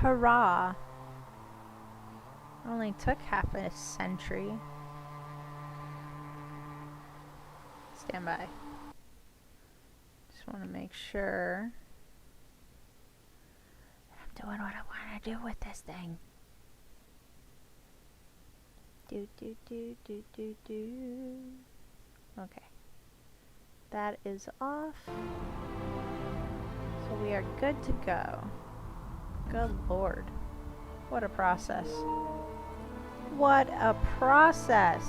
Hurrah. Only took half a century. Stand by. Just want to make sure I'm doing what I want to do with this thing. Do. Okay. That is off. So we are good to go. Good lord. What a process. What a process.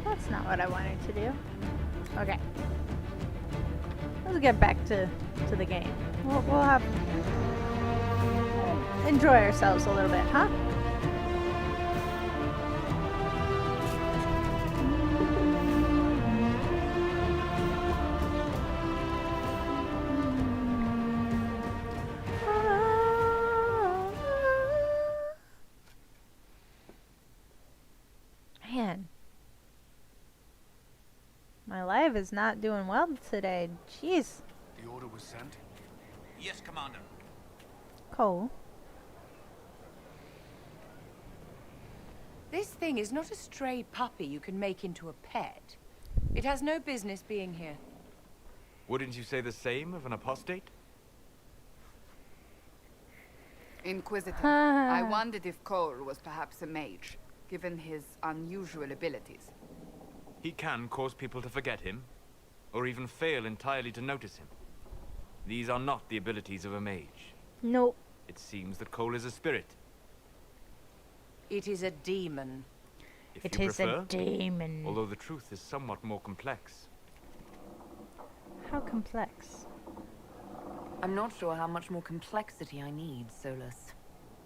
That's not what I wanted to do. Okay. Let's get back to the game. We'll have enjoy ourselves a little bit, huh? Man. My life is not doing well today. Jeez. The order was sent? Yes, Commander. Cole. This thing is not a stray puppy you can make into a pet. It has no business being here. Wouldn't you say the same of an apostate? Inquisitor, I wondered if Cole was perhaps a mage, given his unusual abilities. He can cause people to forget him, or even fail entirely to notice him. These are not the abilities of a mage. Nope. It seems that Cole is a spirit. It is a demon. If It you is prefer, a demon. although the truth is somewhat more complex. How complex? I'm not sure how much more complexity I need, Solus.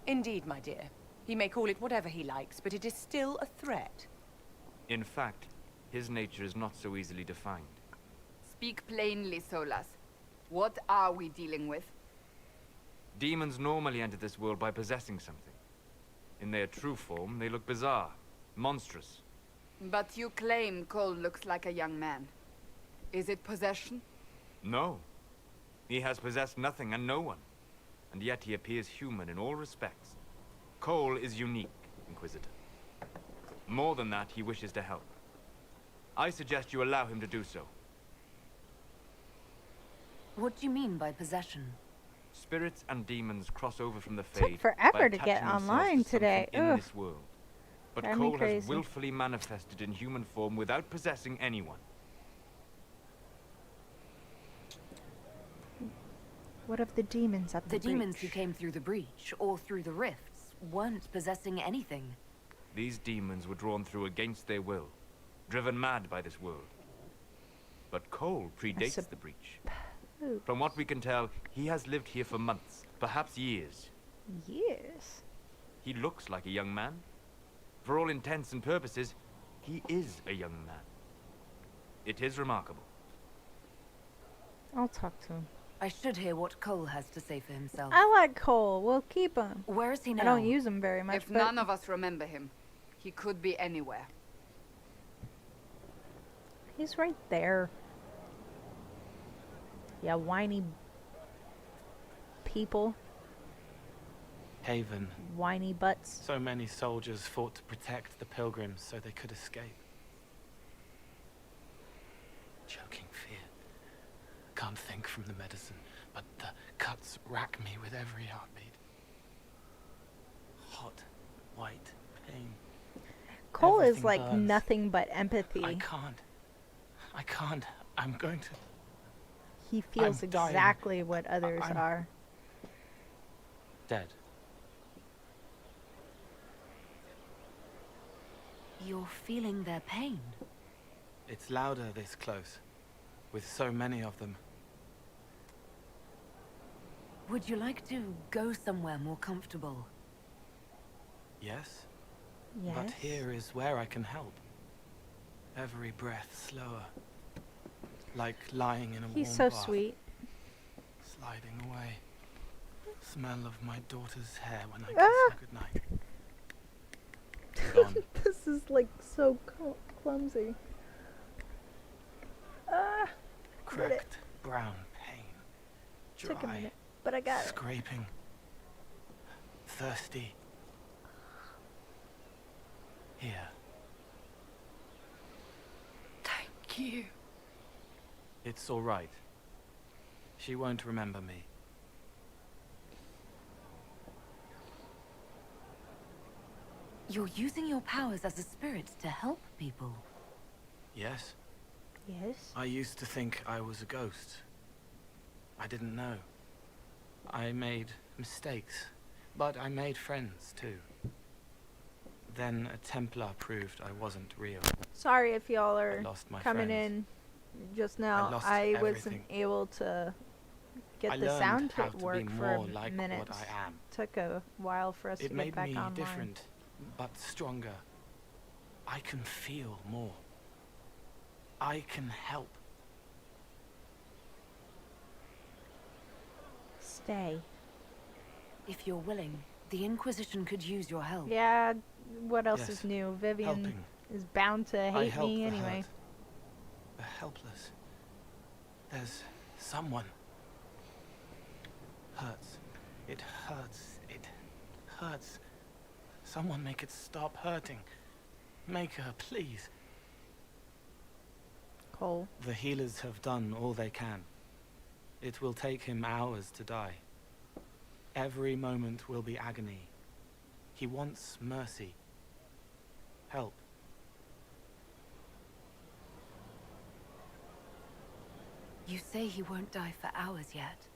Indeed, my dear. He may call it whatever he likes, but it is still a threat. In fact, his nature is not so easily defined. Speak plainly, Solas. What are we dealing with? Demons normally enter this world by possessing something. In their true form, they look bizarre, monstrous. But you claim Cole looks like a young man. Is it possession? No. He has possessed nothing and no one. And yet he appears human in all respects. Cole is unique, Inquisitor. More than that, he wishes to help. I suggest you allow him to do so. What do you mean by possession? Spirits and demons cross over from the Took Fade forever by to get attaching themselves online to today. something in Ugh. this world. But Drive me Cole has crazy. willfully manifested in human form without possessing anyone. What of the demons at the The demons breach? who came through the breach, or through the rifts, weren't possessing anything. These demons were drawn through against their will, driven mad by this world. But Cole predates the breach. From what we can tell, he has lived here for months, perhaps years. Years? He looks like a young man. For all intents and purposes, he is a young man. It is remarkable. I'll talk to him. I should hear what Cole has to say for himself. I like Cole. We'll keep him. Where is he now? I don't use him very much, If but none of us remember him, he could be anywhere. he's right there. Yeah, whiny people. Haven. Whiny butts. So many soldiers fought to protect the pilgrims so they could escape. Choking fear. Can't think from the medicine, but the cuts rack me with every heartbeat. Hot, white pain. Cole is Everything like burns. nothing but empathy. I can't. I'm going to... He feels I'm dying. exactly what others I'm- are. Dead. You're feeling their pain. It's louder this close, with so many of them. Would you like to go somewhere more comfortable? Yes? Yes. But here is where I can help. Every breath slower. Like lying in a He's warm so bath. sweet. Sliding away. Smell of my daughter's hair when I kiss Ah! her goodnight. Gone. This is like so clumsy. Ah, did it. Cracked brown pain. Dry. Took a minute, but I got it. Scraping. Thirsty. Here. Thank you. It's all right. She won't remember me. You're using your powers as a spirit to help people. Yes? Yes. I used to think I was a ghost. I didn't know. I made mistakes, but I made friends too. Then a Templar proved I wasn't real. Sorry if y'all are I lost my coming friends. in just now. lost I wasn't everything. able to get I the learned sound how to to work be for more a like minute. what I am. Took a while for us It to made get back me online. different, but stronger. I can feel more. I can help. Stay. If you're willing, the Inquisition could use your help. Yeah, what else Yes, is new? Vivian Helping. is bound to I hate help me the anyway. hurt, the helpless. There's someone. Hurts. It hurts. It hurts. Someone make it stop hurting. Make her, please. Cole. The healers have done all they can. It will take him hours to die. Every moment will be agony. He wants mercy. Help. You say he won't die for hours yet,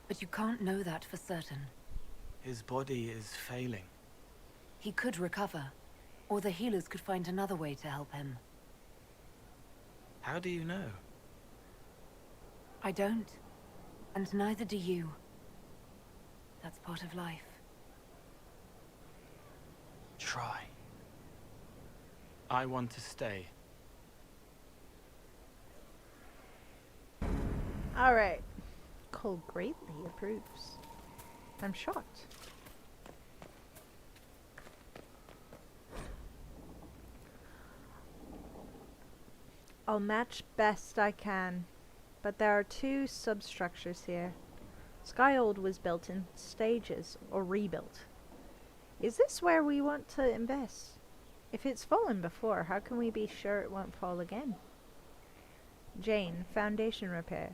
but you can't know that for certain. His body is failing. He could recover, or the healers could find another way to help him. How do you know? I don't, and neither do you. That's part of life. Try. I want to stay. Alright. Cole greatly approves. I'm shocked. I'll match best I can, but there are two substructures here. Skyhold was built in stages, or rebuilt. Is this where we want to invest? If it's fallen before, how can we be sure it won't fall again? Jane, foundation repair.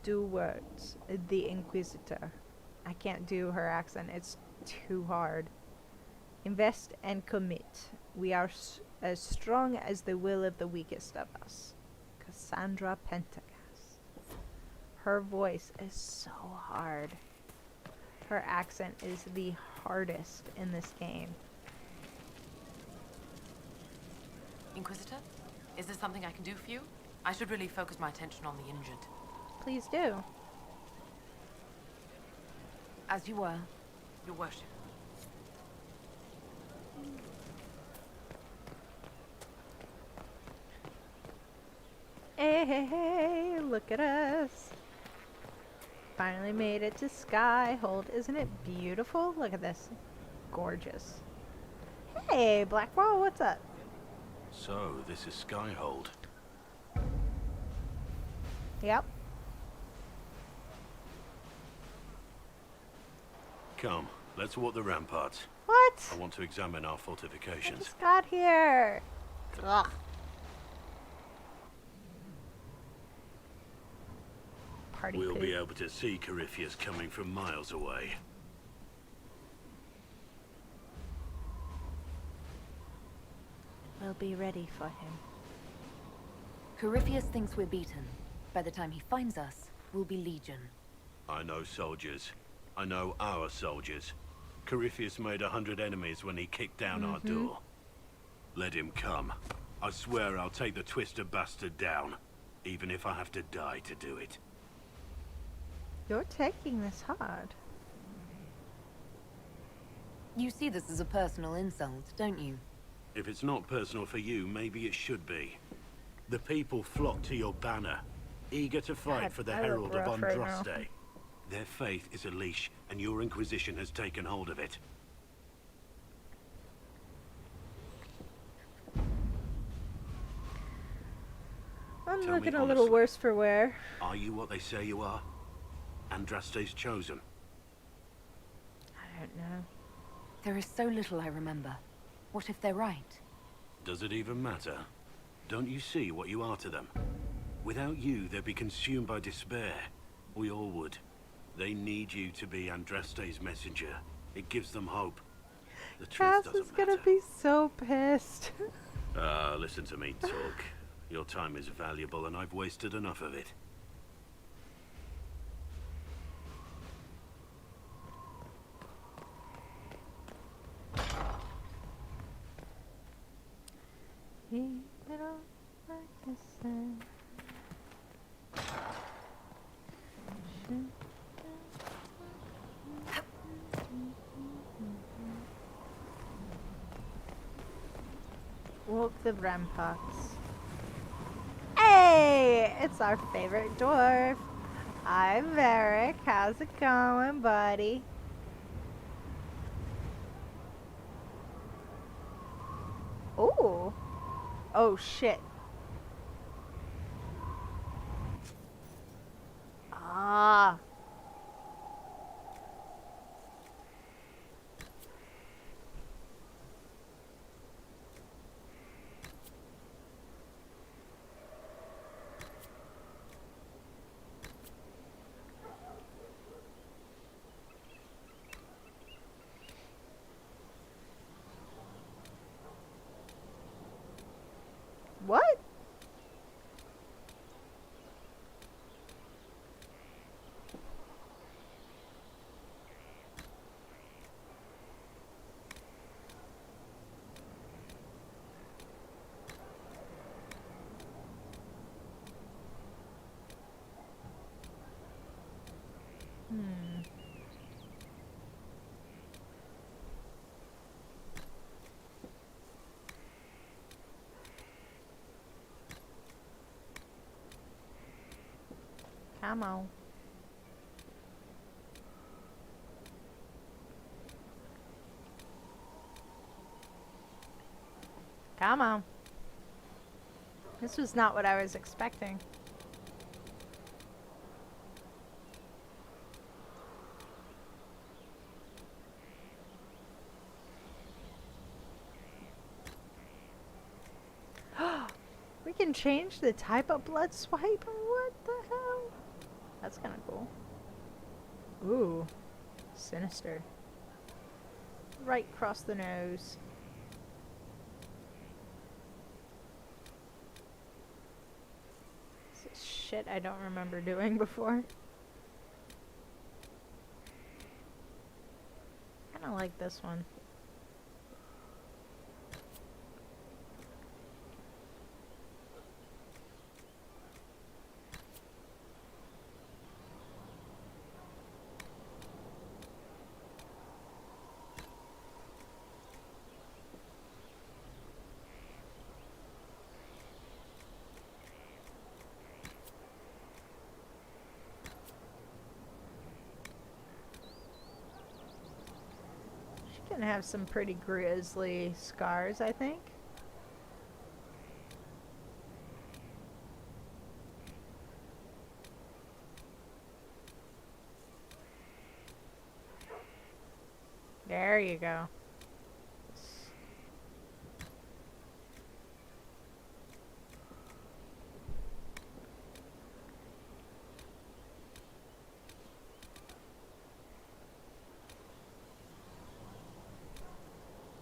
Do words. The Inquisitor. I can't do her accent, it's too hard. Invest and commit. We are as strong as the will of the weakest of us. Cassandra Pentagast. Her voice is so hard. Her accent is the hardest in this game. Inquisitor, is there something I can do for you? I should really focus my attention on the injured. Please do. As you were. Your worship. Hey, hey, hey, look at us. Finally made it to Skyhold. Isn't it beautiful? Look at this. Gorgeous. Hey, Blackwall, what's up? So, this is Skyhold. Yep. Come, let's walk the ramparts. What? I want to examine our I fortifications. just got here. Ugh. Party We'll poop. be able to see Corypheus coming from miles away. We'll be ready for him. Corypheus thinks we're beaten. By the time he finds us, we'll be legion. I know soldiers. I know our soldiers. Corypheus made 100 enemies when he kicked down our door. Let him come. I swear I'll take the twisted bastard down, even if I have to die to do it. You're taking this hard. You see this as a personal insult, don't you? If it's not personal for you, maybe it should be. The people flock to your banner, eager to fight God, for the I look Herald of rough right now. Andraste. Their faith is a leash, and your Inquisition has taken hold of it. I'm Tell me looking a little honestly. worse for wear. Are you what they say you are? Andraste's chosen. I don't know. There is so little I remember. What if they're right? Does it even matter? Don't you see what you are to them? Without you, they'd be consumed by despair. We all would. They need you to be Andraste's messenger. It gives them hope. The truth Cass doesn't is gonna matter. be so pissed. Listen to me talk. Your time is valuable and I've wasted enough of it. Keep it on like I said. Walk the ramparts. Hey! It's our favorite dwarf. Hi, Varric. How's it going, buddy? Ooh. Oh, shit. Ah. What? Come on. Come on. This was not what I was expecting. We can change the type of blood swipe? What the hell? That's kind of cool. Ooh. Sinister. Right across the nose. This is shit I don't remember doing before. Kinda like this one. Gonna have some pretty grisly scars, I think. There you go.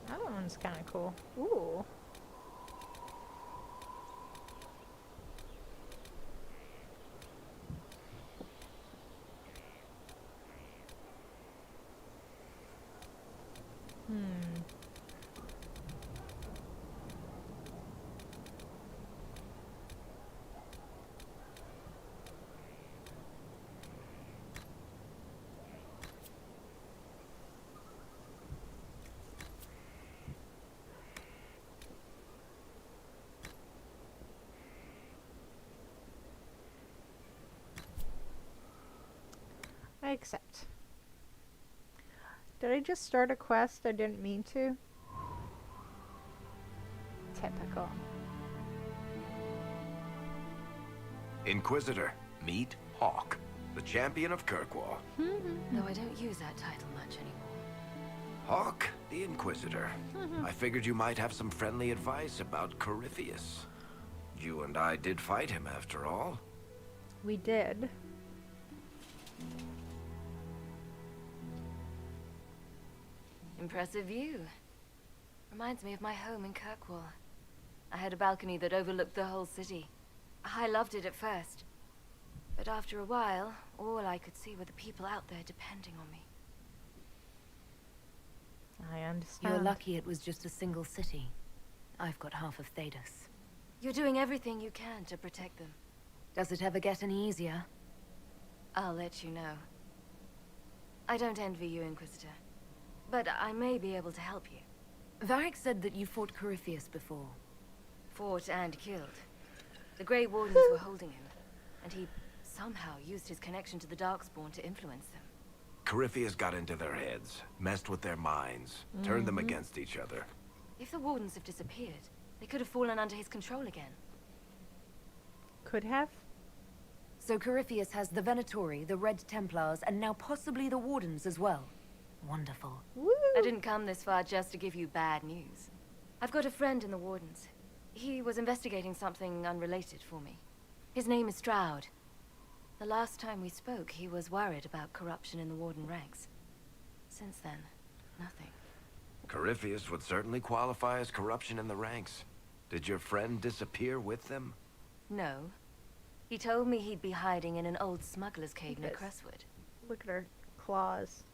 That one's kind of cool. Ooh. accept. Did I just start a quest I didn't mean to? Typical. Inquisitor, meet Hawk, the champion of Kirkwall. Though I don't use that title much anymore. Hawk, the Inquisitor. I figured you might have some friendly advice about Corypheus. You and I did fight him, after all. We did. Impressive view. Reminds me of my home in Kirkwall. I had a balcony that overlooked the whole city. I loved it at first. But after a while, all I could see were the people out there depending on me. I understand. You're lucky it was just a single city. I've got half of Thedas. You're doing everything you can to protect them. Does it ever get any easier? I'll let you know. I don't envy you, Inquisitor. But I may be able to help you. Varric said that you fought Corypheus before. Fought and killed. The Grey Wardens were holding him, and he somehow used his connection to the Darkspawn to influence them. Corypheus got into their heads, messed with their minds, turned them against each other. If the Wardens have disappeared, they could have fallen under his control again. Could have. So Corypheus has the Venatori, the Red Templars, and now possibly the Wardens as well. Wonderful. Woo! I didn't come this far just to give you bad news. I've got a friend in the Wardens. He was investigating something unrelated for me. His name is Stroud. The last time we spoke, he was worried about corruption in the Warden ranks. Since then, nothing. Corypheus would certainly qualify as corruption in the ranks. Did your friend disappear with them? No. He told me he'd be hiding in an old smuggler's cave near Yes. Crestwood. Look at her claws.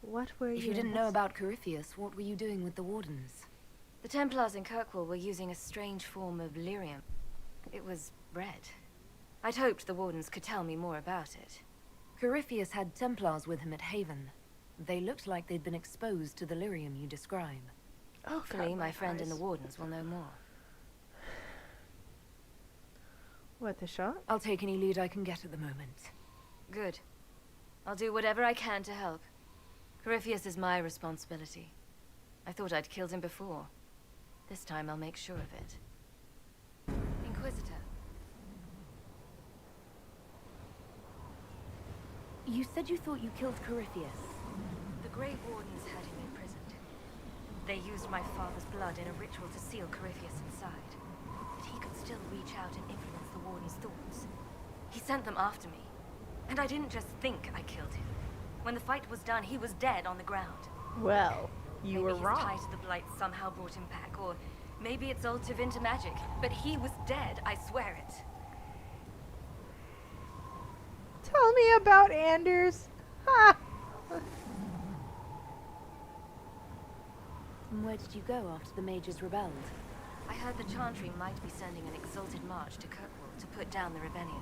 What were you? If you didn't know about Corypheus, what were you doing with the Wardens? The Templars in Kirkwall were using a strange form of lyrium. It was red. I'd hoped the Wardens could tell me more about it. Corypheus had Templars with him at Haven. They looked like they'd been exposed to the lyrium you describe. Hopefully, God, my friend in the eyes. Wardens will know more. What, the shot? I'll take any lead I can get at the moment. Good. I'll do whatever I can to help. Corypheus is my responsibility. I thought I'd killed him before. This time I'll make sure of it. Inquisitor. You said you thought you killed Corypheus. The Grey Wardens had him imprisoned. They used my father's blood in a ritual to seal Corypheus inside. But he could still reach out and influence the Warden's thoughts. He sent them after me. And I didn't just think I killed him. When the fight was done, he was dead on the ground. Well, you were Maybe his wrong. tie to the Blight somehow brought him back, or maybe it's all Tevinter magic. But he was dead, I swear it. Tell me about Anders. Ha! And where did you go after the mages rebelled? I heard the Chantry might be sending an exalted march to Kirkwall to put down the rebellion.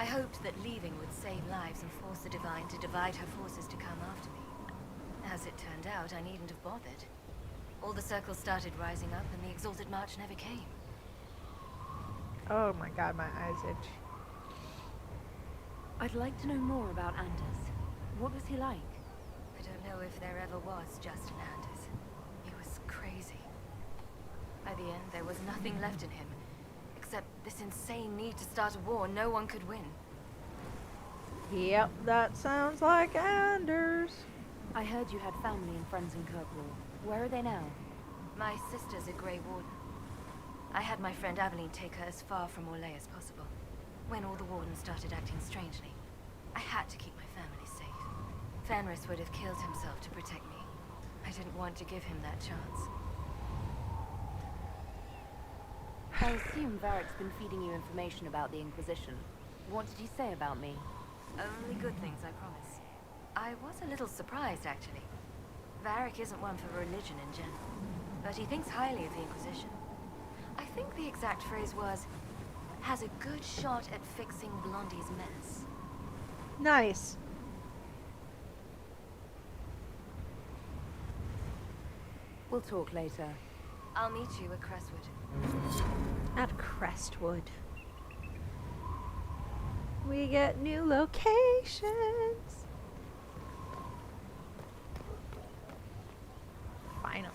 I hoped that leaving would save lives and force the Divine to divide her forces to come after me. As it turned out, I needn't have bothered. All the circles started rising up, and the exalted march never came. Oh my god, my eyes itch. I'd like to know more about Anders. What was he like? I don't know if there ever was just an Anders. He was crazy. By the end, there was nothing left in him, except this insane need to start a war no one could win. Yep, that sounds like Anders. I heard you had family and friends in Kirkwall. Where are they now? My sister's a Grey Warden. I had my friend Aveline take her as far from Orlais as possible. When all the Wardens started acting strangely, I had to keep my family safe. Fenris would have killed himself to protect me. I didn't want to give him that chance. I assume Varric's been feeding you information about the Inquisition. What did he say about me? Only good things, I promise. I was a little surprised, actually. Varric isn't one for religion in general, but he thinks highly of the Inquisition. I think the exact phrase was, has a good shot at fixing Blondie's mess. Nice. We'll talk later. I'll meet you at Crestwood. At Crestwood. We get new locations. Finally.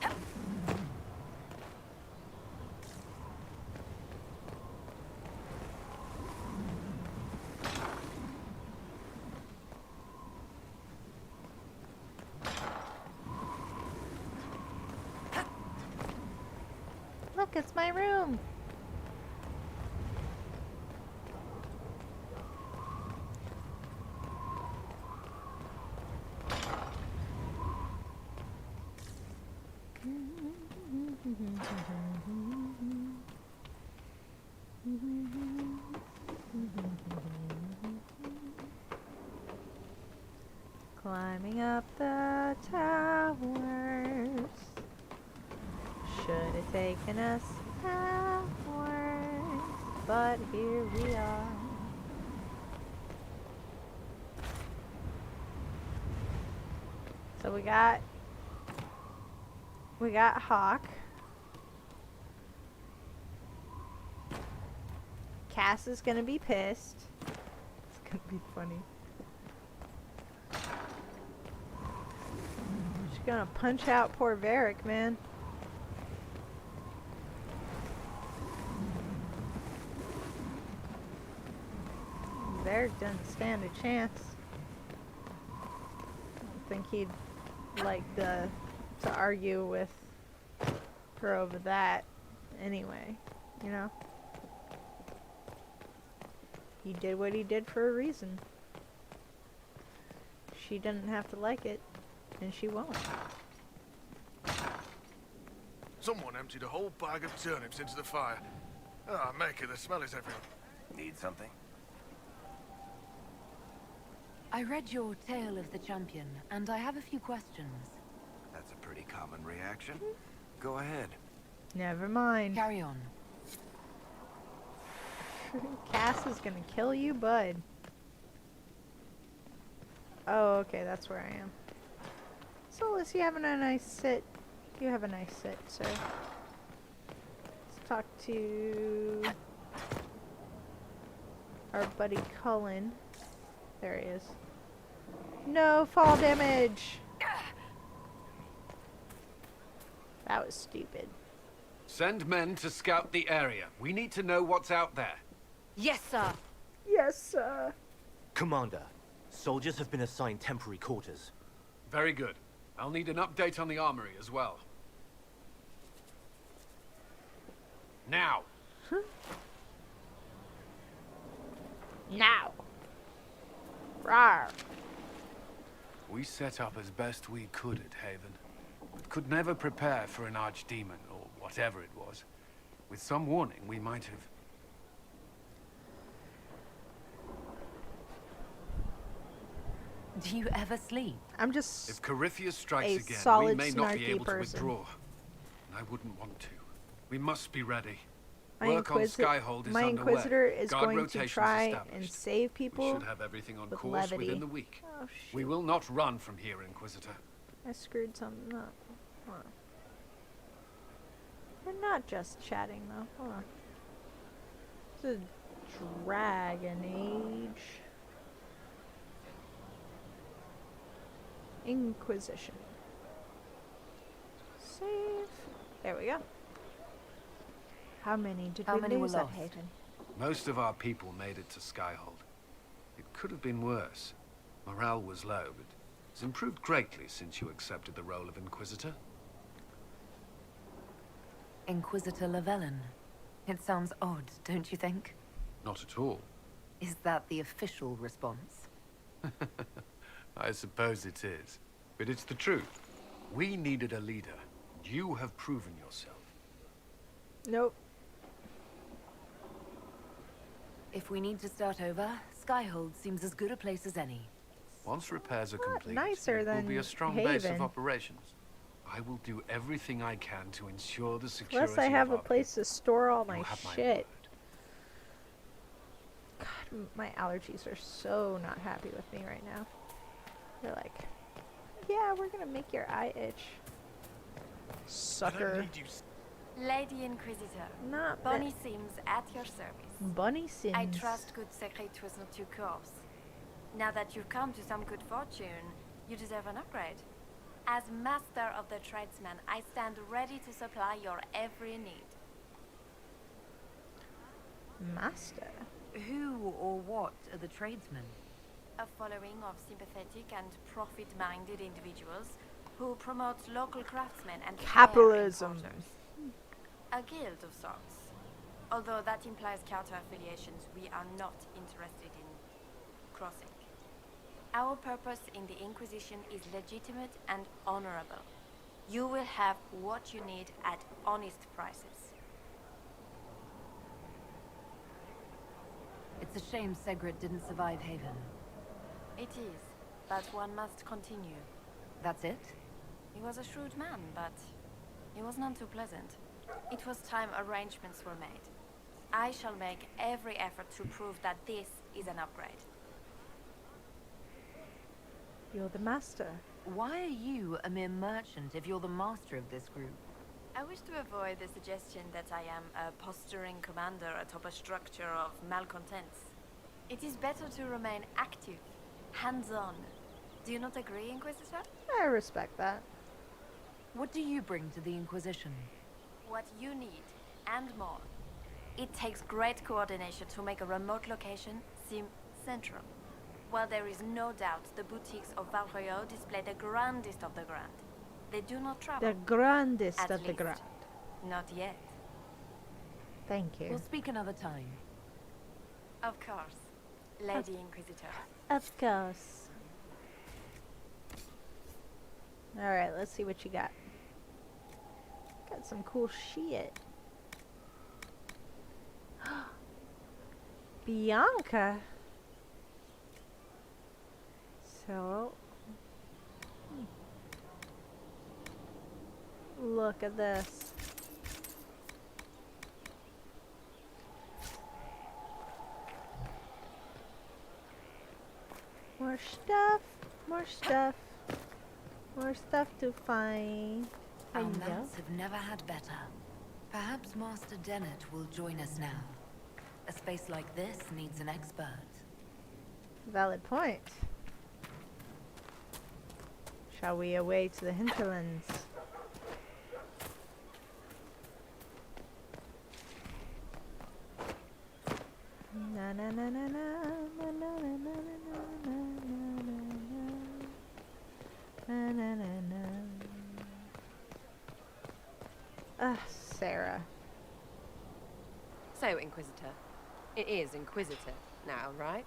Look, it's my room. Climbing up the towers. Should have taken us hours, but here we are. So we got Hawk. Cass is gonna be pissed. It's gonna be funny. She's gonna punch out poor Varric, man. Varric doesn't stand a chance. I don't think he'd like to argue with her over that anyway, you know? He did what he did for a reason. She didn't have to like it, and she won't. Someone emptied a whole bag of turnips into the fire. Ah, Maker, the smell is everywhere. Need something? I read your Tale of the Champion, and I have a few questions. That's a pretty common reaction. Go ahead. Never mind. Carry on. Cass is gonna kill you, bud. Oh, okay, that's where I am. Solus, you having a nice sit? You have a nice sit, sir. Let's talk to our buddy Cullen. There he is. No fall damage! That was stupid. Send men to scout the area. We need to know what's out there. Yes, sir. Yes, sir. Commander, soldiers have been assigned temporary quarters. Very good. I'll need an update on the armory as well. Now. Now. Rawr. We set up as best we could at Haven, but could never prepare for an archdemon, or whatever it was. With some warning, we might have... Do you ever sleep? I'm just If Corypheus strikes a again, we solid may not be snarky able person. to withdraw. And I wouldn't want to. We must be ready. My Work on Skyhold is my underway. Inquisitor is Guard going to rotations try established. and save people We should have everything on with course levity. within the week. Oh, We shoot. will not run from here, Inquisitor. I screwed something up. Hold on. We're not just chatting though. Hold on. This is Dragon Age. Inquisition. Save. There we go. How many did How we many were lose at lost? Haven? Most of our people made it to Skyhold. It could have been worse. Morale was low, but it's improved greatly since you accepted the role of Inquisitor. Inquisitor Llewellyn. It sounds odd, don't you think? Not at all. Is that the official response? I suppose it is. But it's the truth. We needed a leader. You have proven yourself. Nope. If we need to start over, Skyhold seems as good a place as any. Once repairs are Not complete, nicer it will than be a strong base Haven. of operations. I will do everything I can to ensure the security Plus I have of a our place to store all people. my You have my shit. word. God, my allergies are so not happy with me right now. They're like, yeah, we're gonna make your eye itch. I don't Sucker. need you. Lady Inquisitor, Not Bonnie Sims at your service. Bunny Sims. I trust good secret was not your course. Now that you've come to some good fortune, you deserve an upgrade. As master of the tradesman, I stand ready to supply your every need. Master? Who or what are the tradesmen? A following of sympathetic and profit-minded individuals who promote local craftsmen and fair Capitalism. importers. A guild of sorts. Although that implies counter-affiliations we are not interested in crossing. Our purpose in the Inquisition is legitimate and honorable. You will have what you need at honest prices. It's a shame Segret didn't survive Haven. It is, but one must continue. That's it? He was a shrewd man, but he was none too pleasant. It was time arrangements were made. I shall make every effort to prove that this is an upgrade. You're the master. Why are you a mere merchant if you're the master of this group? I wish to avoid the suggestion that I am a posturing commander atop a structure of malcontents. It is better to remain active, hands-on. Do you not agree, Inquisitor? I respect that. What do you bring to the Inquisition? What you need, and more. It takes great coordination to make a remote location seem central. While there is no doubt the boutiques of Valroyo display the grandest of the grand, they do not travel. The grandest At of the least, grand. Not yet. Thank you. We'll speak another time. Of course, Lady Inquisitor. Of course. Alright, let's see what you got. Got some cool shit. Bianca. So, look at this. More stuff, more stuff, more stuff to find. There Our you go. mounts have never had better. Perhaps Master Dennett will join us now. A space like this needs an expert. Valid point. Shall we away to the hinterlands? Na na na na na na na na na na na na na. Sarah. So, Inquisitor. It is Inquisitor now, right?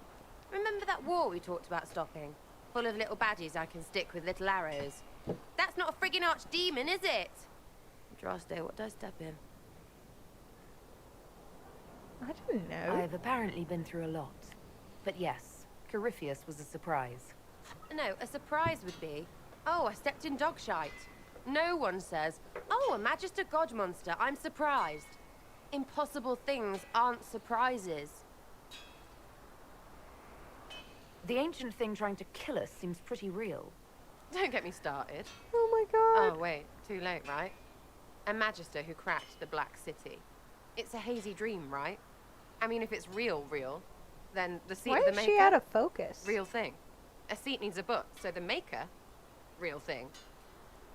Remember that war we talked about stopping? Full of little baddies I can stick with little arrows. That's not a friggin' archdemon, is it? Droste, what does step in? I don't know. I've apparently been through a lot. But yes, Corypheus was a surprise. No, a surprise would be, oh, I stepped in dog shite. No one says, oh, a Magister God monster, I'm surprised. Impossible things aren't surprises. The ancient thing trying to kill us seems pretty real. Don't get me started. Oh my god. Oh, wait, too late, right? A Magister who cracked the Black City. It's a hazy dream, right? I mean, if it's real, then the seat Why of the is maker... she out of focus? Real thing. A seat needs a book, so the maker... Real thing.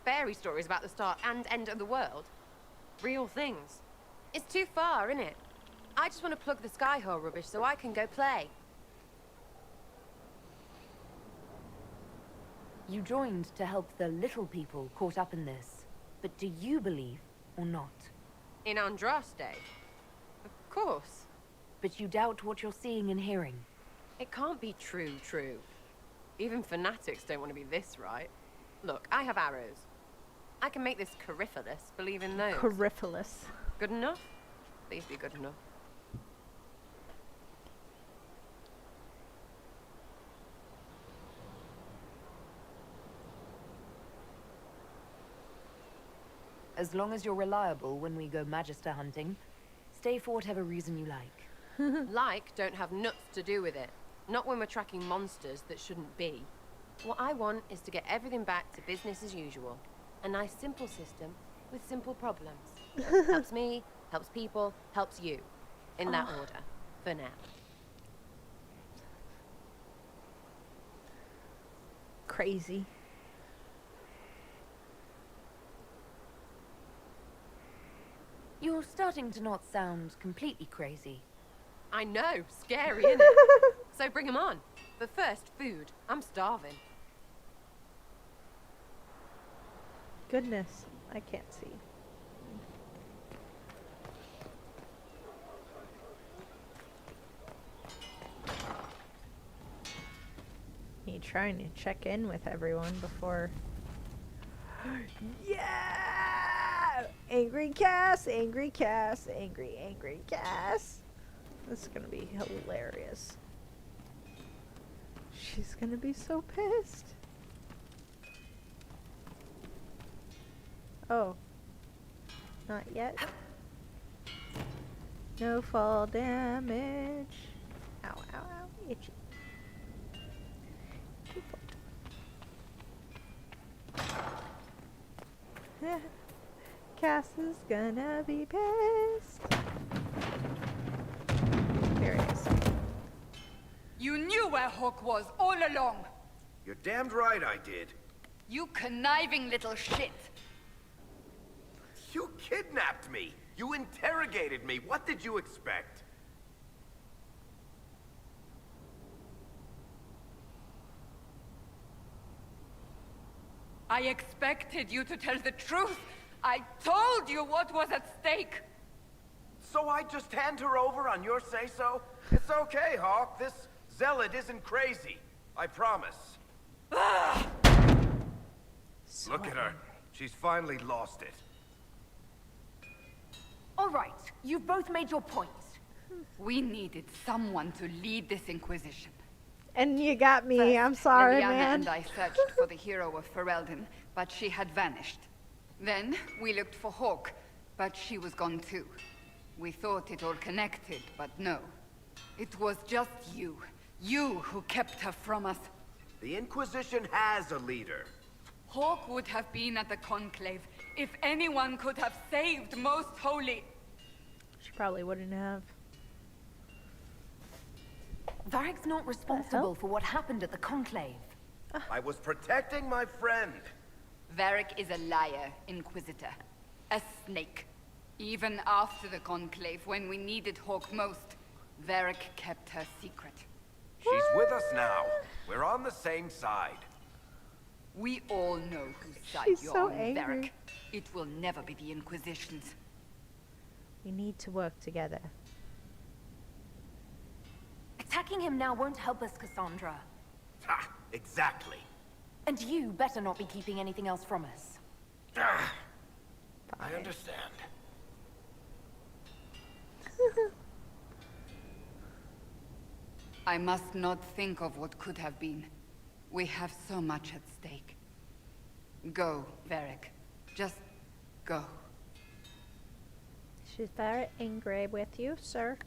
Fairy stories about the start and end of the world. Real things. It's too far, innit? I just want to plug the Skyhold rubbish so I can go play. You joined to help the little people caught up in this. But do you believe or not? In Andraste? Of course. But you doubt what you're seeing and hearing. It can't be true. Even fanatics don't want to be this right. Look, I have arrows. I can make this Corypheus believe in those. Corypheus. Good enough? Please be good enough. As long as you're reliable when we go Magister hunting, stay for whatever reason you like. Like don't have nuts to do with it. Not when we're tracking monsters that shouldn't be. What I want is to get everything back to business as usual. A nice simple system with simple problems. Helps me, helps people, helps you. In that order. For now. Crazy. You're starting to not sound completely crazy. I know, scary, isn't it? So bring 'em on. But first, food. I'm starving. Goodness, I can't see. Me trying to check in with everyone before. Yeah! Angry Cass, angry Cass, angry Cass. This is gonna be hilarious. She's gonna be so pissed. Oh. Not yet. No fall damage. Ow, ow, ow. Itchy. Cass is gonna be pissed. Here he is. You knew where Hawk was all along. You're damned right I did. You conniving little shit. You kidnapped me. You interrogated me. What did you expect? I expected you to tell the truth. I told you what was at stake. So I just hand her over on your say-so? It's okay, Hawk. This zealot isn't crazy. I promise. Look at her. She's finally lost it. All right, you've both made your points. We needed someone to lead this Inquisition. And you got me. First, I'm sorry, Liliana man. and I searched for the hero of Ferelden, but she had vanished. Then we looked for Hawk, but she was gone too. We thought it all connected, but no. It was just you. You who kept her from us. The Inquisition has a leader. Hawk would have been at the Conclave if anyone could have saved Most Holy. She probably wouldn't have. Varric's not responsible for what happened at the Conclave. I was protecting my friend. Varric is a liar, Inquisitor. A snake. Even after the Conclave, when we needed Hawk most, Varric kept her secret. She's with us now. We're on the same side. We all know whose side She's you're so on, angry. Varric. It will never be the Inquisition's. We need to work together. Attacking him now won't help us, Cassandra. Ha! Exactly. And you better not be keeping anything else from us. I understand. I must not think of what could have been. We have so much at stake. Go, Varric. Just go. She's very angry with you, sir.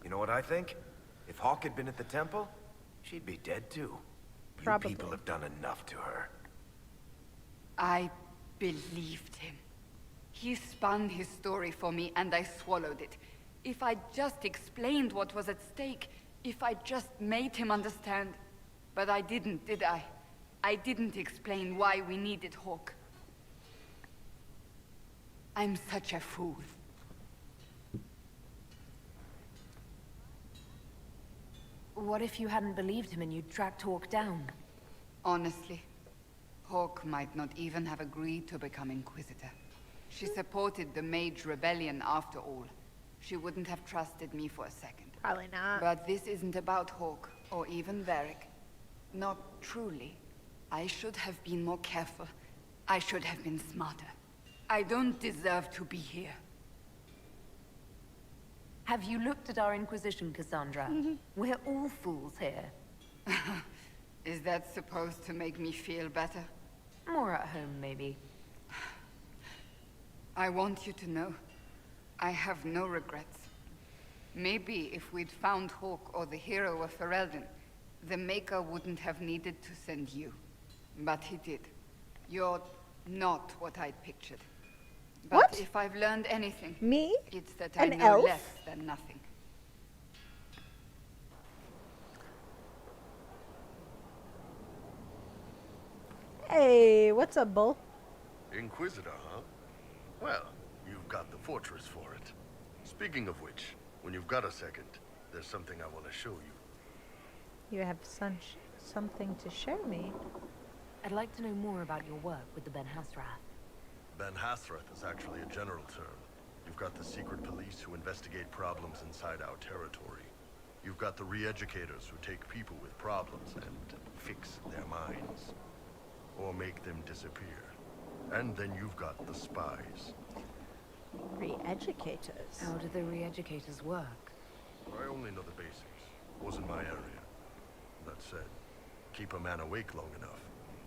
You know what I think? If Hawk had been at the temple, she'd be dead too. Probably. You people have done enough to her. I believed him. He spun his story for me and I swallowed it. If I just explained what was at stake, if I just made him understand. But I didn't, did I? I didn't explain why we needed Hawk. I'm such a fool. What if you hadn't believed him and you'd tracked Hawk down? Honestly, Hawk might not even have agreed to become Inquisitor. She supported the Mage Rebellion after all. She wouldn't have trusted me for a second. Probably not. But this isn't about Hawk, or even Varric. Not truly. I should have been more careful. I should have been smarter. I don't deserve to be here. Have you looked at our Inquisition, Cassandra? We're all fools here. Is that supposed to make me feel better? More at home, maybe. I want you to know, I have no regrets. Maybe if we'd found Hawk or the hero of Ferelden, the Maker wouldn't have needed to send you. But he did. You're not what I'd pictured. But What? if I've learned anything, Me? it's that I An know elf? less than nothing. Hey, what's up, Bull? Inquisitor, huh? Well, you've got the fortress for it. Speaking of which, when you've got a second, there's something I want to show you. You have something to show me. I'd like to know more about your work with the Ben Hasrath. Ben Hasrath is actually a general term. You've got the secret police who investigate problems inside our territory. You've got the re-educators who take people with problems and fix their minds. Or make them disappear. And then you've got the spies. Re-educators? How do the re-educators work? I only know the basics. Wasn't my area. That said, keep a man awake long enough.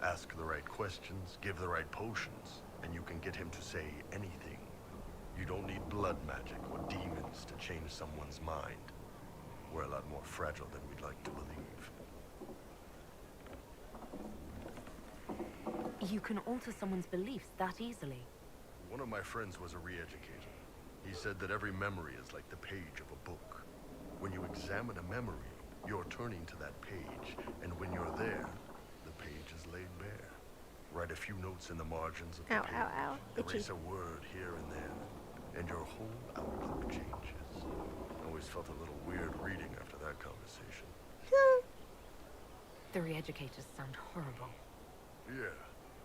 Ask the right questions, give the right potions, and you can get him to say anything. You don't need blood magic or demons to change someone's mind. We're a lot more fragile than we'd like to believe. You can alter someone's beliefs that easily. One of my friends was a re-educator. He said that every memory is like the page of a book. When you examine a memory, you're turning to that page, and when you're there, the page is laid bare. Write a few notes in the margins of the page. Ow. Erase a word here and there, and your whole outlook changes. Always felt a little weird reading after that conversation. The re-educators sound horrible. Yeah,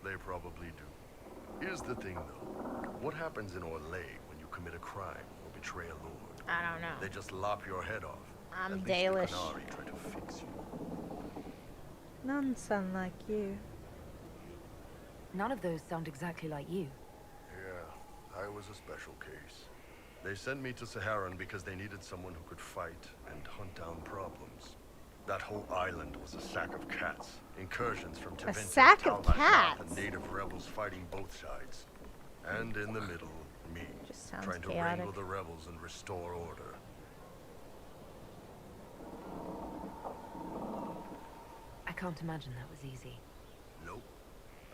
they probably do. Here's the thing, though. What happens in Orlais when you commit a crime or betray a lord? I don't know. They just lop your head off. I'm At least Dalish. the Qunari try to fix you. None sound like you. None of those sound exactly like you. Yeah, I was a special case. They sent me to Saharan because they needed someone who could fight and hunt down problems. That whole island was a sack of cats. Incursions from Tevinter, sack of Talbot, cats? and native rebels fighting both sides. And in the middle, me, Just sounds trying to chaotic. wrangle the rebels and restore order. I can't imagine that was easy. Nope.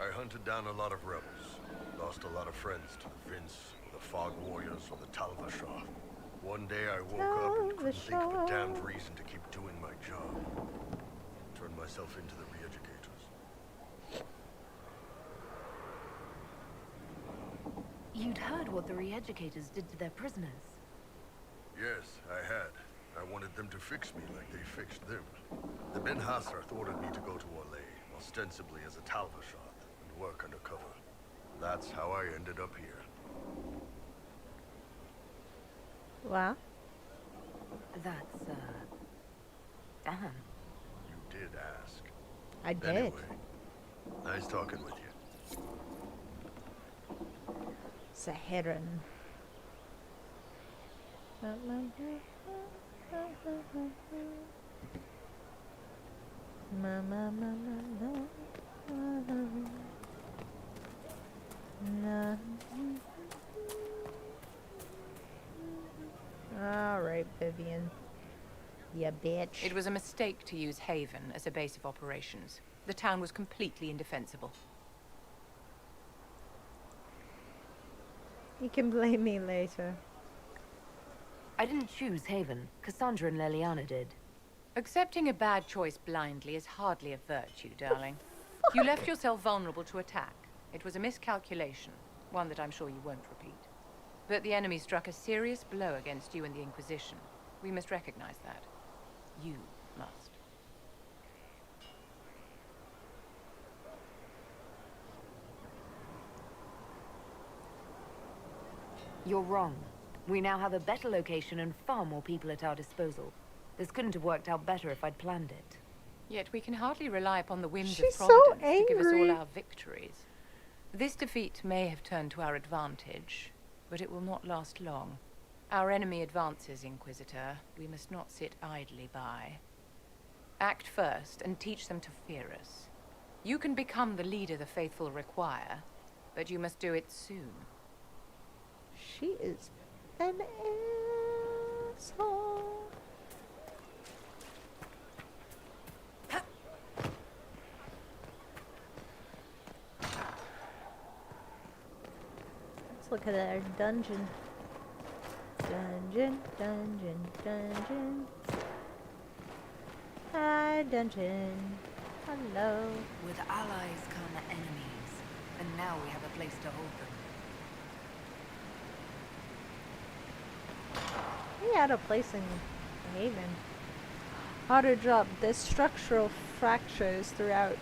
I hunted down a lot of rebels. Lost a lot of friends to the Vince, or the Fog Warriors, or the Talvashah. One day I woke up and couldn't think of a damned reason to keep doing my job. Turned myself into the re-educators. You'd heard what the re-educators did to their prisoners. Yes, I had. I wanted them to fix me like they fixed them. The Ben Hasrath ordered me to go to Orlais, ostensibly as a Talvashah, and work undercover. That's how I ended up here. Wow. That's, damn. You did ask. I did. Anyway, nice talking with you. Saharan. Alright, Vivian. Ya bitch. It was a mistake to use Haven as a base of operations. The town was completely indefensible. You can blame me later. I didn't choose Haven. Cassandra and Leliana did. Accepting a bad choice blindly is hardly a virtue, darling. You left yourself vulnerable to attack. It was a miscalculation, one that I'm sure you won't repeat. But the enemy struck a serious blow against you and the Inquisition. We must recognize that. You must. You're wrong. We now have a better location and far more people at our disposal. This couldn't have worked out better if I'd planned it. Yet we can hardly rely upon the whims She's of so Providence to give us angry. all our victories. This defeat may have turned to our advantage, but it will not last long. Our enemy advances, Inquisitor. We must not sit idly by. Act first and teach them to fear us. You can become the leader the faithful require, but you must do it soon. She is an asshole. Let's look at our dungeon. Dungeon. Hi, dungeon. Hello. With allies come enemies, and now we have a place to hold them. We had a place in Haven. Harder job. There's structural fractures throughout.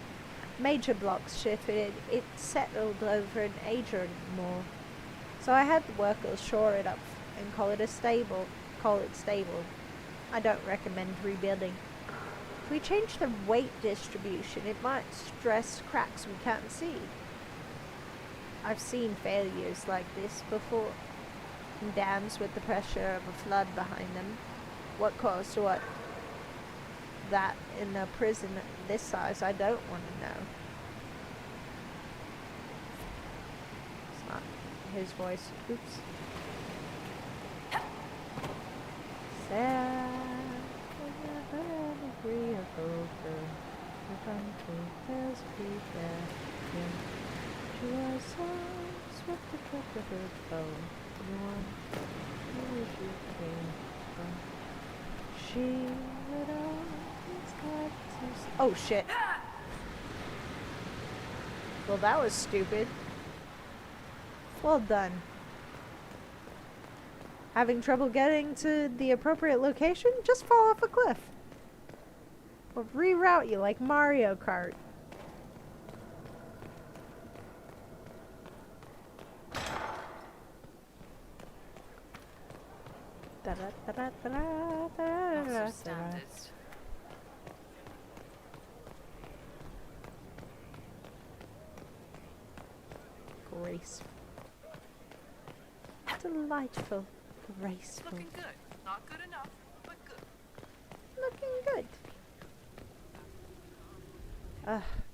Major blocks shifted. It settled over an age or more. So I had the workers shore it up and call it stable. I don't recommend rebuilding. If we change the weight distribution, it might stress cracks we can't see. I've seen failures like this before. Dams with the pressure of a flood behind them. What caused what? That in a prison this size, I don't want to know. It's not his voice. Oops. Sad. She was so swift to trip with her bow. Where she came from. She had always got to... Oh shit. Well, that was stupid. Well done. Having trouble getting to the appropriate location? Just fall off a cliff. We'll reroute you like Mario Kart. Standards. Graceful. Delightful. Graceful. Looking good. Not good enough, but good. Looking good.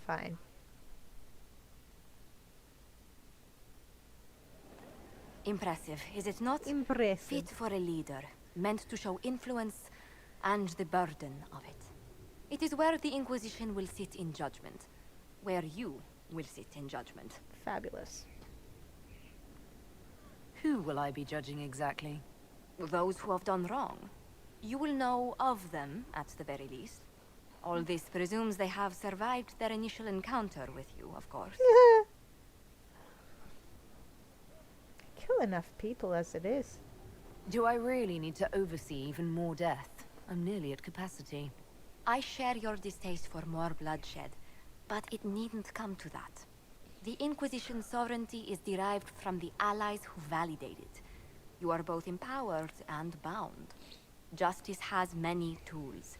Fine. Impressive, is it not? Impressive. Fit for a leader, meant to show influence and the burden of it. It is where the Inquisition will sit in judgment. Where you will sit in judgment. Fabulous. Who will I be judging exactly? Those who have done wrong. You will know of them, at the very least. All this presumes they have survived their initial encounter with you, of course. Kill enough people as it is. Do I really need to oversee even more death? I'm nearly at capacity. I share your distaste for more bloodshed, but it needn't come to that. The Inquisition's sovereignty is derived from the allies who validate it. You are both empowered and bound. Justice has many tools.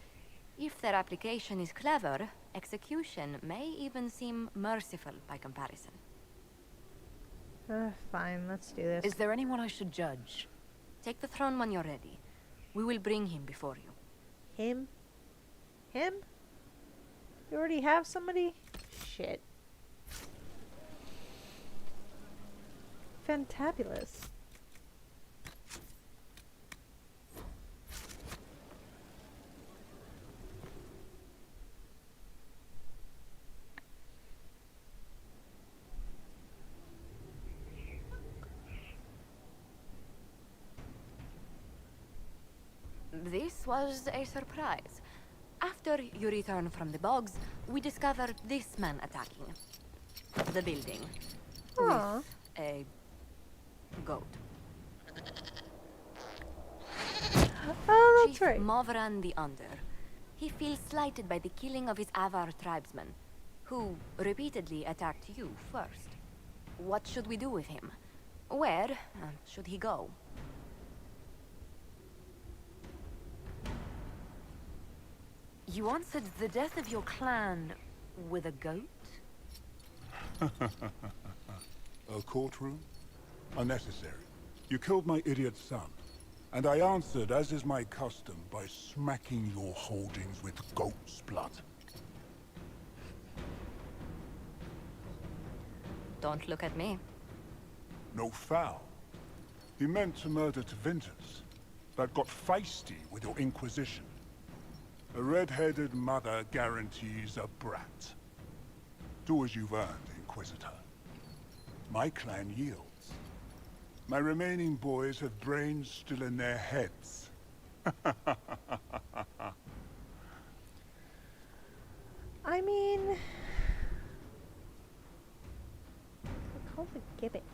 If their application is clever, execution may even seem merciful by comparison. Fine, let's do this. Is there anyone I should judge? Take the throne when you're ready. We will bring him before you. Him? Him? You already have somebody? Shit. Fantabulous. This was a surprise. After you return from the bogs, we discovered this man attacking the building Aww. with a goat. Oh, that's Chief right. Movran the Under. He feels slighted by the killing of his Avar tribesmen, who repeatedly attacked you first. What should we do with him? Where should he go? You answered the death of your clan with a goat? A courtroom? Unnecessary. You killed my idiot son, and I answered, as is my custom, by smacking your holdings with goat's blood. Don't look at me. No foul. He meant to murder to vengeance, but got feisty with your Inquisition. A red-headed mother guarantees a brat. Do as you've earned, Inquisitor. My clan yields. My remaining boys have brains still in their heads. I mean... They're called the gibbets.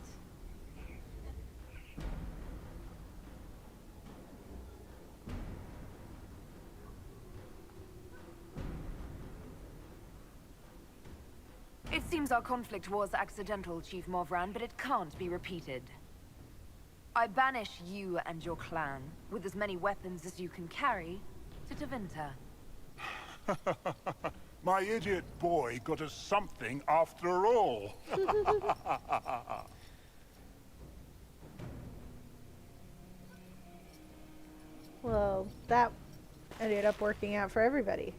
It seems our conflict was accidental, Chief Movran, but it can't be repeated. I banish you and your clan, with as many weapons as you can carry, to Tevinter. My idiot boy got us something after all. Well, that ended up working out for everybody.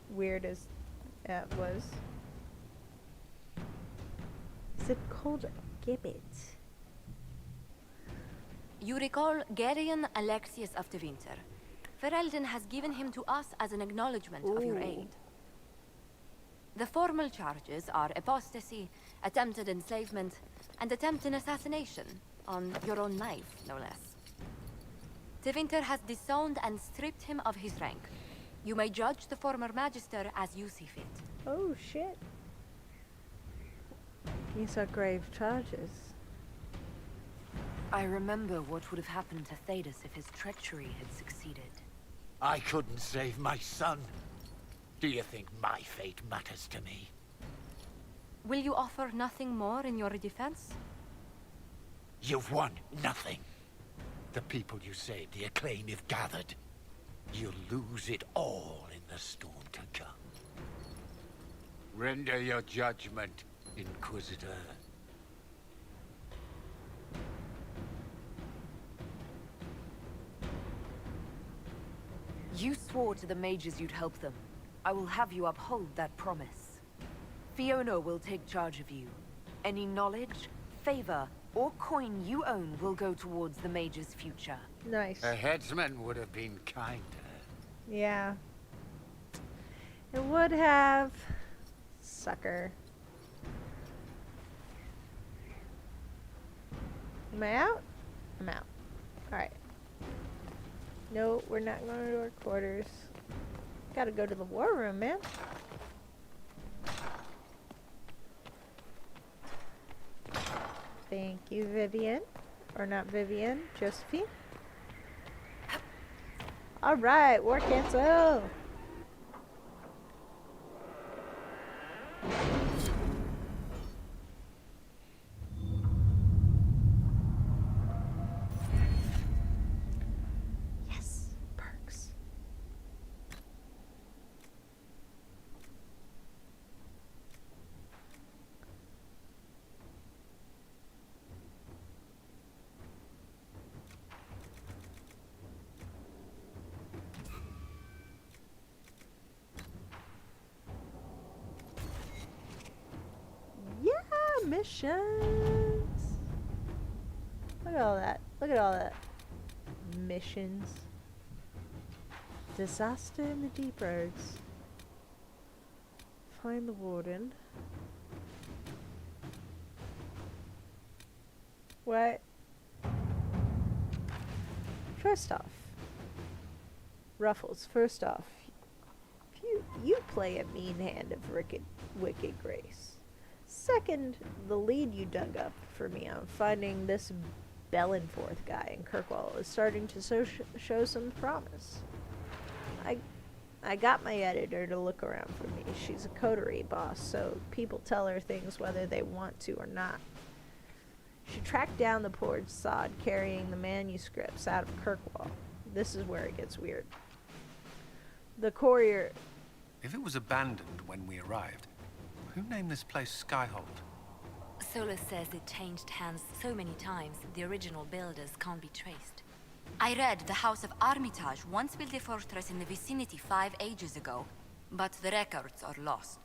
Weird as that was. Is it called a gibbet? You recall Gerion Alexius of Tevinter. Ferelden has given him to us as an acknowledgement of your aid. The formal charges are apostasy, attempted enslavement, and attempted assassination, on your own life, no less. Tevinter has disowned and stripped him of his rank. You may judge the former magister as you see fit. Oh shit. These are grave charges. I remember what would have happened to Thedas if his treachery had succeeded. I couldn't save my son. Do you think my fate matters to me? Will you offer nothing more in your defense? You've won nothing. The people you saved, the acclaim you've gathered. You'll lose it all in the storm to come. Render your judgment, Inquisitor. You swore to the mages you'd help them. I will have you uphold that promise. Fiona will take charge of you. Any knowledge, favor, or coin you own will go towards the mage's future. Nice. A headsman would have been kinder. Yeah. It would have. Sucker. Am I out? I'm out. Alright. No, we're not going to our quarters. Gotta go to the war room, man. Thank you, Vivian. Or not Vivian, Josephine. Alright, war cancel. Yes, perks. Yeah, missions. Look at all that. Look at all that. Missions. Disaster in the Deep Roads. Find the warden. What? First off, Ruffles, first off, you play a mean hand of wicked grace. Second, the lead you dug up for me on finding this Bellenforth guy in Kirkwall is starting to show some promise. I got my editor to look around for me. She's a coterie boss, so people tell her things whether they want to or not. She tracked down the porch sod carrying the manuscripts out of Kirkwall. This is where it gets weird. The courier... If it was abandoned when we arrived, who named this place Skyhold? Solus says it changed hands so many times, the original builders can't be traced. I read the House of Armitage once built a fortress in the vicinity 5 ages ago, but the records are lost.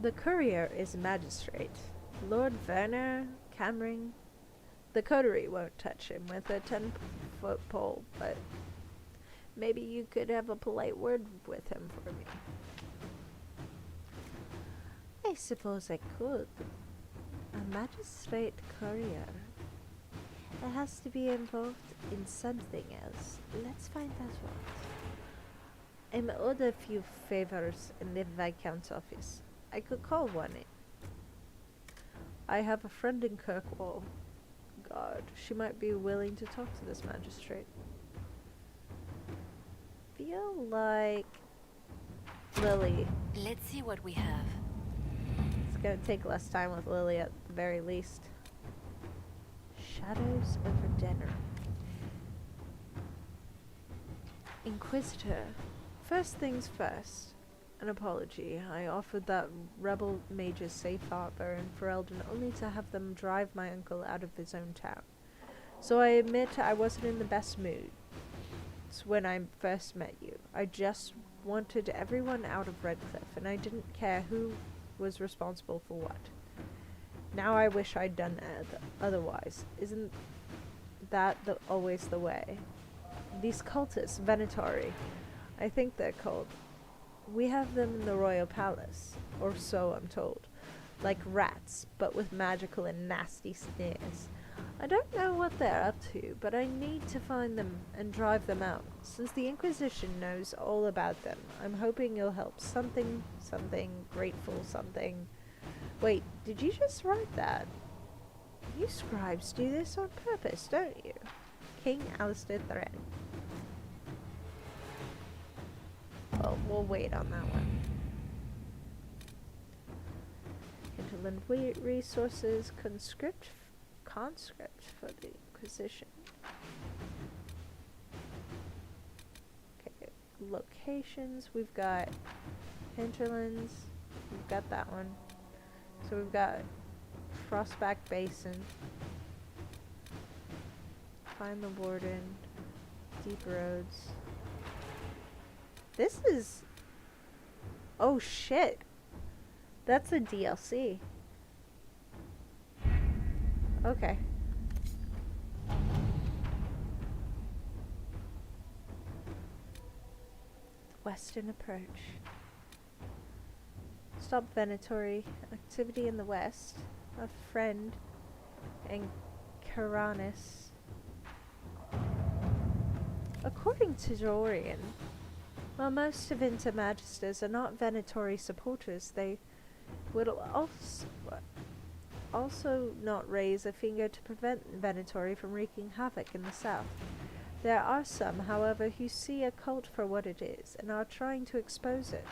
The courier is a magistrate. Lord Werner Cammering. The coterie won't touch him with a 10-foot pole, but maybe you could have a polite word with him for me. I suppose I could. A magistrate courier. It has to be involved in something else. Let's find out what. I'm owed a few favors in the Viscount's office. I could call one in. I have a friend in Kirkwall. God, she might be willing to talk to this magistrate. Feel like Lily. Let's see what we have. It's gonna take less time with Lily at the very least. Shadows over dinner. Inquisitor. First things first. An apology. I offered that rebel mage's safe harbor in Ferelden only to have them drive my uncle out of his own town. So I admit I wasn't in the best mood when I first met you. I just wanted everyone out of Redcliffe, and I didn't care who was responsible for what. Now I wish I'd done otherwise. Isn't that always the way? These cultists, Venatori, I think they're called. We have them in the royal palace, or so I'm told. Like rats, but with magical and nasty sneers. I don't know what they're up to, but I need to find them and drive them out. Since the Inquisition knows all about them, I'm hoping you'll help. Something, grateful, something. Wait, did you just write that? You scribes do this on purpose, don't you? King Alistair Thread. Well, we'll wait on that one. Hinterland resources, conscript for the Inquisition. Okay, locations. We've got Hinterlands. We've got that one. So we've got Frostback Basin. Find the Warden. Deep Roads. This is... Oh shit. That's a DLC. Okay. Western approach. Stop Venatori. Activity in the west. A friend. And Karanis. According to Dorian, while most of Intermagisters are not Venatori supporters, they would also not raise a finger to prevent Venatori from wreaking havoc in the south. There are some, however, who see a cult for what it is and are trying to expose it.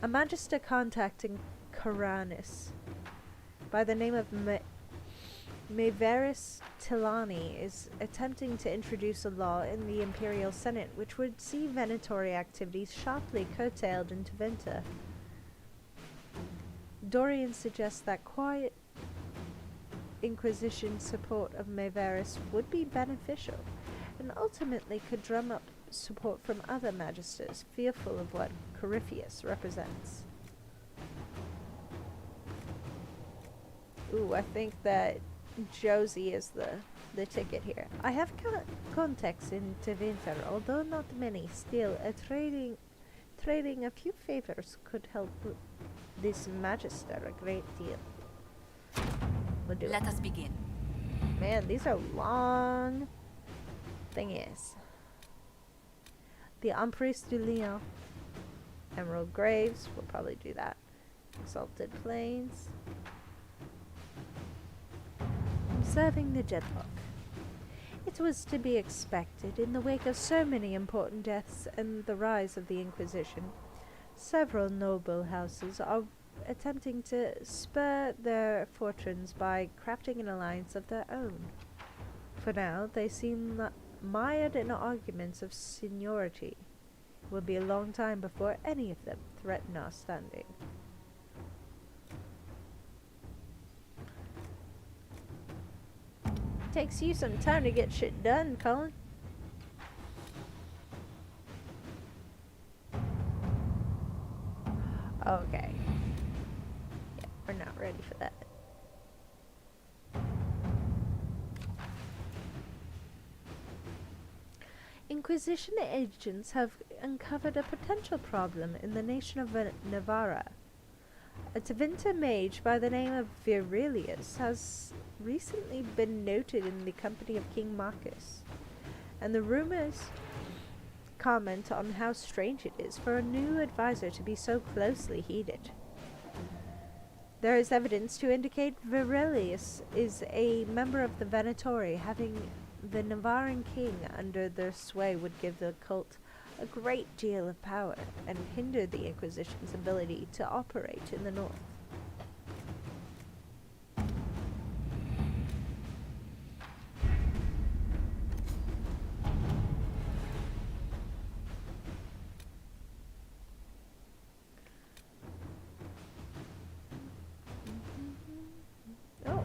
A magister contacting Karanis by the name of Maevaris Tilani is attempting to introduce a law in the Imperial Senate which would see Venatori activities sharply curtailed into Venta. Dorian suggests that quiet Inquisition support of Maevaris would be beneficial, and ultimately could drum up support from other magisters fearful of what Corypheus represents. Ooh, I think that Josie is the ticket here. I have contacts in Tevinter, although not many. Still, trading a few favors could help this magister a great deal. We'll do it. Let us begin. Man, these are long thingies. The Empress du Lion. Emerald Graves, we'll probably do that. Exalted Plains. Observing the Deadlock. It was to be expected in the wake of so many important deaths and the rise of the Inquisition. Several noble houses are attempting to spur their fortunes by crafting an alliance of their own. For now, they seem mired in arguments of seniority. It will be a long time before any of them threaten our standing. Takes you some time to get shit done, Colin. Okay. Yeah, we're not ready for that. Inquisition agents have uncovered a potential problem in the nation of Navarra. A Tevinter mage by the name of Virilius has recently been noted in the company of King Marcus, and the rumors comment on how strange it is for a new advisor to be so closely heeded. There is evidence to indicate Virilius is a member of the Venatori. Having the Navaran king under their sway would give the cult a great deal of power and hinder the Inquisition's ability to operate in the north. Oh.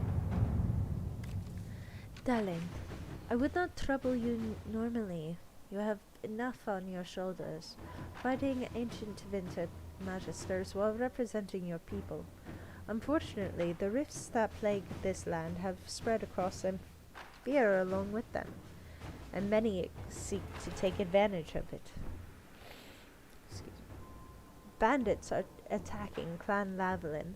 Darling, I would not trouble you normally. You have enough on your shoulders, fighting ancient Tevinter magisters while representing your people. Unfortunately, the rifts that plague this land have spread across and fear along with them, and many seek to take advantage of it. Excuse me. Bandits are attacking Clan Lavalin.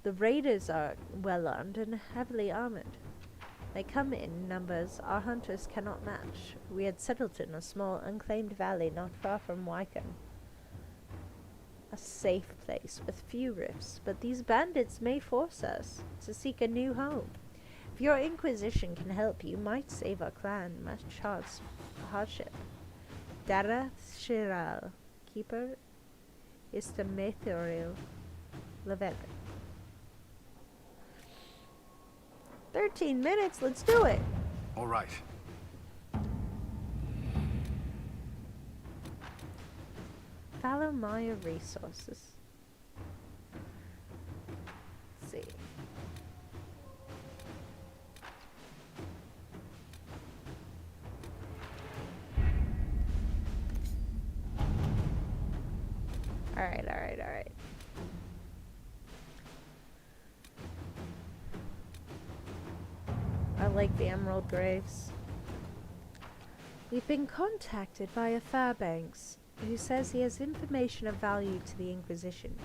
The raiders are well armed and heavily armored. They come in numbers our hunters cannot match. We had settled in a small unclaimed valley not far from Wycombe. A safe place with few rifts, but these bandits may force us to seek a new home. If your Inquisition can help, you might save our clan much hardship. Dara Shiral, Keeper Ista Methoril Levent. 13 minutes, let's do it! All right. Follow Maya resources. Let's see. Alright. I like the Emerald Graves. We've been contacted by a Fairbanks who says he has information of value to the Inquisition.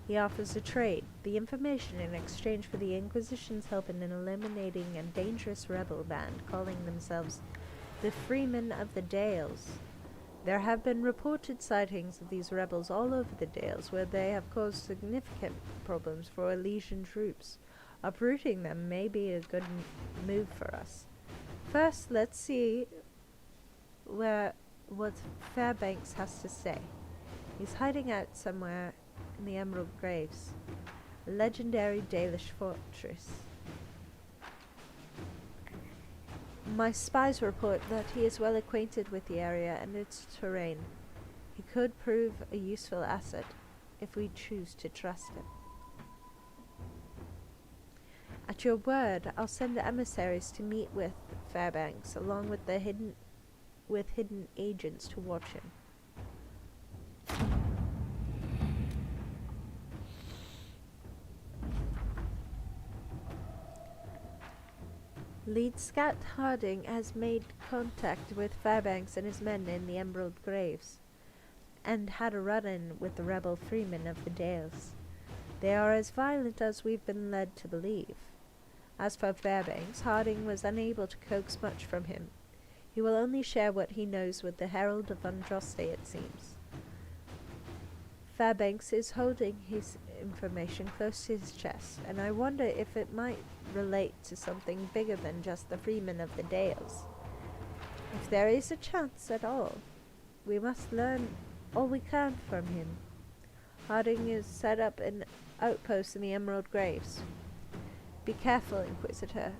He offers a trade, the information in exchange for the Inquisition's help in eliminating a dangerous rebel band calling themselves the Freemen of the Dales. There have been reported sightings of these rebels all over the Dales, where they have caused significant problems for Elysian troops. Uprooting them may be a good move for us. First, let's see what Fairbanks has to say. He's hiding out somewhere in the Emerald Graves, a legendary Dalish fortress. My spies report that he is well acquainted with the area and its terrain. He could prove a useful asset if we choose to trust him. At your word, I'll send emissaries to meet with Fairbanks, along with the hidden agents to watch him. Lead Scout Harding has made contact with Fairbanks and his men in the Emerald Graves, and had a run-in with the rebel freemen of the Dales. They are as violent as we've been led to believe. As for Fairbanks, Harding was unable to coax much from him. He will only share what he knows with the Herald of Andraste, it seems. Fairbanks is holding his information close to his chest, and I wonder if it might relate to something bigger than just the Freemen of the Dales. If there is a chance at all, we must learn all we can from him. Harding is set up an outpost in the Emerald Graves. Be careful, Inquisitor.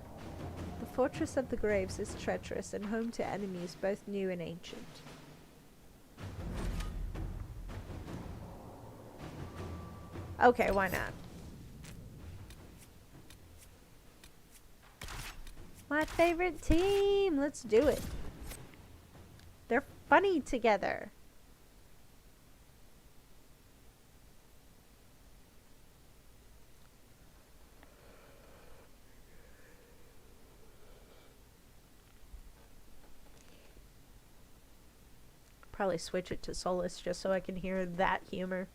The Fortress of the Graves is treacherous and home to enemies both new and ancient. Okay, why not? My favorite team! Let's do it. They're funny together. Probably switch it to Solus just so I can hear that humor.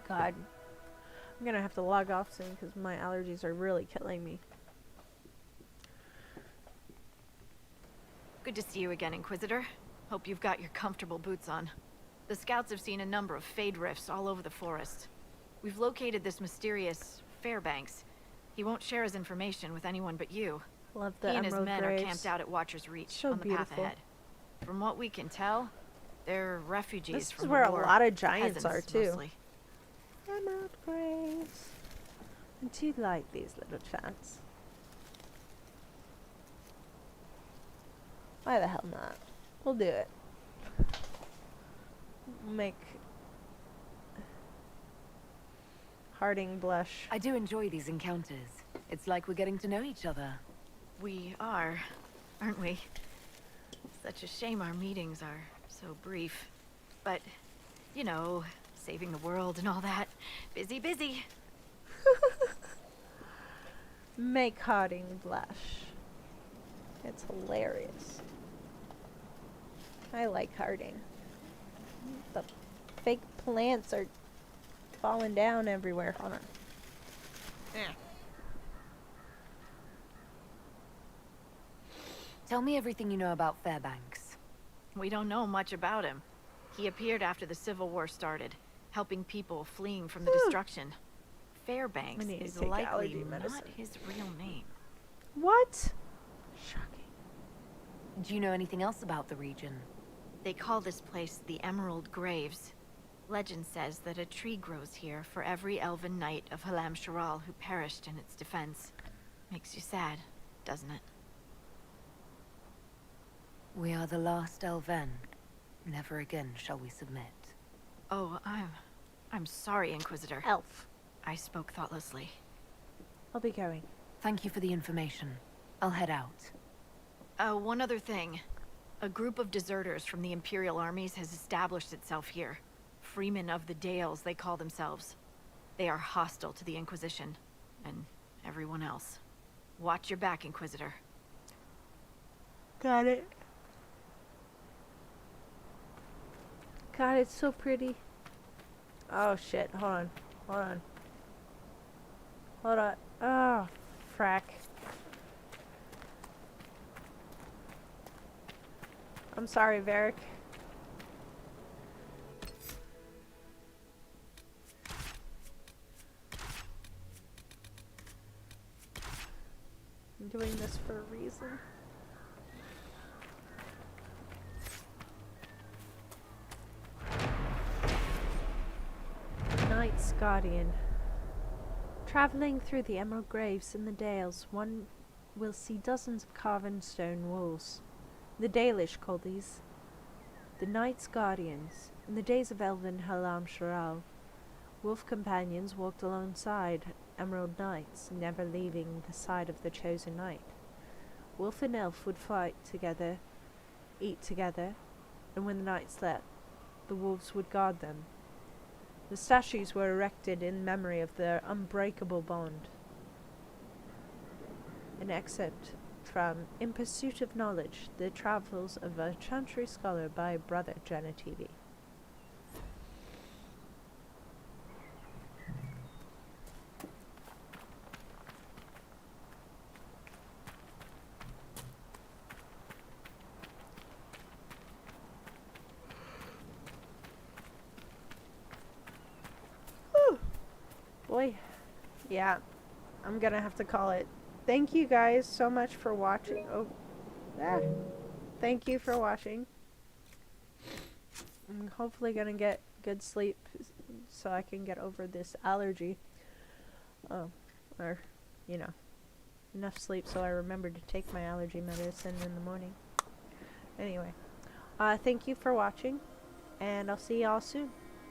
God. I'm gonna have to log off soon because my allergies are really killing me. Good to see you again, Inquisitor. Hope you've got your comfortable boots on. The scouts have seen a number of fade rifts all over the forest. We've located this mysterious Fairbanks. He won't share his information with anyone but you. Love the He and his Emerald men Graves. are camped out at Watcher's Reach So on the beautiful. path ahead. From what we can tell, they're refugees This from is the where a war. lot of giants are Peasants, too. mostly. Emerald Graves. I do like these little chats. Why the hell not? We'll do it. Make Harding blush. I do enjoy these encounters. It's like we're getting to know each other. We are, aren't we? Such a shame our meetings are so brief. But, you know, saving the world and all that. Busy, busy. Make Harding blush. It's hilarious. I like Harding. The fake plants are falling down everywhere. Hold on. Yeah. Tell me everything you know about Fairbanks. We don't know much about him. He appeared after the Civil War started, helping people fleeing from the destruction. Fairbanks I need to is take likely allergy not medicine. his real name. What? Do you know anything else about the region? They call this place the Emerald Graves. Legend says that a tree grows here for every elven knight of Halam Sharal who perished in its defense. Makes you sad, doesn't it? We are the last Elven. Never again shall we submit. Oh, I'm sorry, Inquisitor. Elf. I spoke thoughtlessly. I'll be going. Thank you for the information. I'll head out. One other thing. A group of deserters from the Imperial armies has established itself here. Freemen of the Dales, they call themselves. They are hostile to the Inquisition, and everyone else. Watch your back, Inquisitor. Got it. God, it's so pretty. Oh shit, hold on. Hold on. Hold on. Oh, frack. I'm sorry, Varric. I'm doing this for a reason. Knight's Guardian. Traveling through the Emerald Graves in the Dales, one will see dozens of carven stone walls. The Dalish call these the Knight's Guardians. In the days of Elven Halam Sharal, wolf companions walked alongside Emerald Knights, never leaving the side of the chosen knight. Wolf and elf would fight together, eat together, and when the night slept, the wolves would guard them. The statues were erected in memory of their unbreakable bond. An excerpt from In Pursuit of Knowledge, The Travels of a Chantry Scholar by Brother Jenna TV. Boy, yeah, I'm gonna have to call it. Thank you guys so much for watching. Thank you for watching. I'm hopefully gonna get good sleep so I can get over this allergy. Or, you know, enough sleep so I remember to take my allergy medicine in the morning. Anyway, thank you for watching, and I'll see y'all soon.